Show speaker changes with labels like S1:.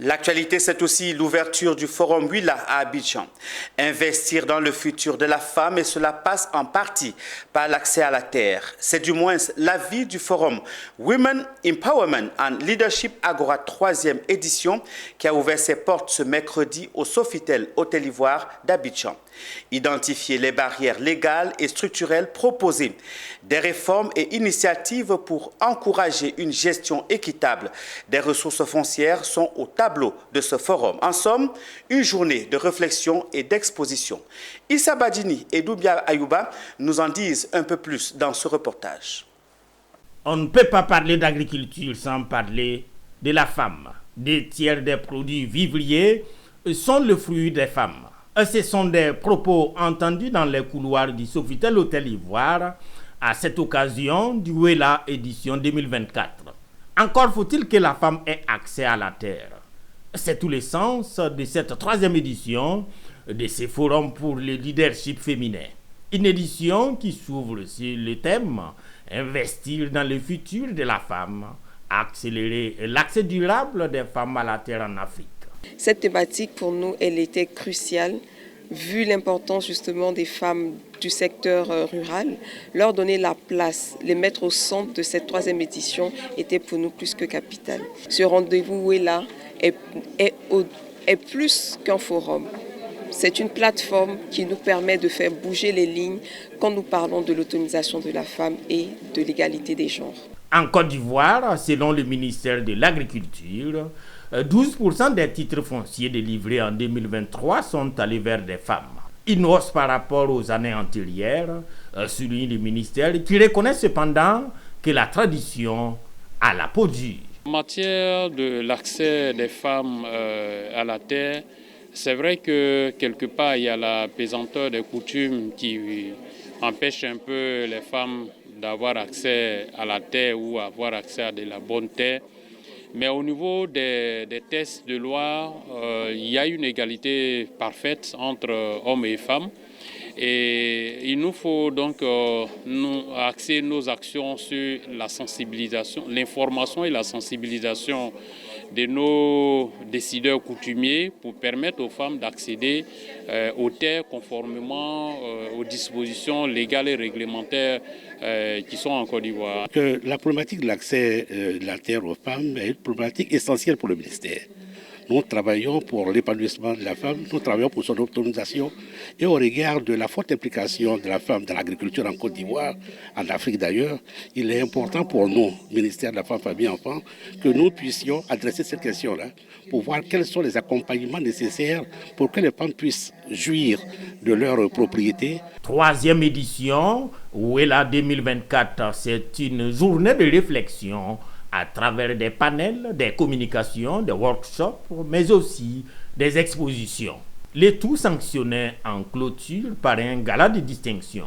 S1: L'actualité, c'est aussi l'ouverture du forum Willa à Abidjan. Investir dans le futur de la femme, et cela passe en partie par l'accès à la terre. C'est du moins l'avis du forum Women Empowerment and Leadership Agora 3e édition qui a ouvert ses portes ce mercredi au Sofitel Hôtel Ivoire d'Abidjan. Identifier les barrières légales et structurelles proposées, des réformes et initiatives pour encourager une gestion équitable des ressources foncières sont au tableau de ce forum. En somme, une journée de réflexion et d'exposition. Issa Badini et Doubia Ayouba nous en disent un peu plus dans ce reportage.
S2: On ne peut pas parler d'agriculture sans parler de la femme. 2 tiers des produits vivriers sont le fruit des femmes. Ce sont des propos entendus dans les couloirs du Sofitel Hôtel Ivoire à cette occasion du Wella édition 2024. Encore faut-il que la femme ait accès à la terre. C'est tout le sens de cette 3e édition de ce forum pour le leadership féminin. Une édition qui s'ouvre sur le thème « Investir dans le futur de la femme, accélérer l'accès durable des femmes à la terre en Afrique ».
S3: Cette thématique, pour nous, elle était cruciale, vu l'importance justement des femmes du secteur rural. Leur donner la place, les mettre au centre de cette 3e édition était pour nous plus que capital. Ce rendez-vous est plus qu'un forum. C'est une plateforme qui nous permet de faire bouger les lignes quand nous parlons de l'autonomisation de la femme et de l'égalité des genres.
S2: En Côte d'Ivoire, selon le ministère de l'Agriculture, 12% des titres fonciers délivrés en 2023 sont allés vers des femmes. Une hausse par rapport aux années antérieures, souligne le ministère, qui reconnaît cependant que la tradition a la peau dure.
S4: En matière de l'accès des femmes à la terre, c'est vrai que quelque part il y a la pesanteur des coutumes qui empêche un peu les femmes d'avoir accès à la terre ou avoir accès à de la bonne terre. Mais au niveau des textes de loi, il y a une égalité parfaite entre hommes et femmes. Et il nous faut donc axer nos actions sur la sensibilisation, l'information et la sensibilisation de nos décideurs coutumiers pour permettre aux femmes d'accéder aux terres conformément aux dispositions légales et réglementaires qui sont en Côte d'Ivoire.
S5: La problématique de l'accès de la terre aux femmes est une problématique essentielle pour le ministère. Nous travaillons pour l'épanouissement de la femme, nous travaillons pour son autonomisation et au regard de la forte implication de la femme dans l'agriculture en Côte d'Ivoire, en Afrique d'ailleurs, il est important pour nous, ministère de la Femme, Famille et Enfants, que nous puissions adresser cette question-là pour voir quels sont les accompagnements nécessaires pour que les femmes puissent jouir de leurs propriétés.
S2: 3e édition, Wella 2024, c'est une journée de réflexion à travers des panels, des communications, des workshops, mais aussi des expositions. Le tout sanctionné en clôture par un gala de distinction.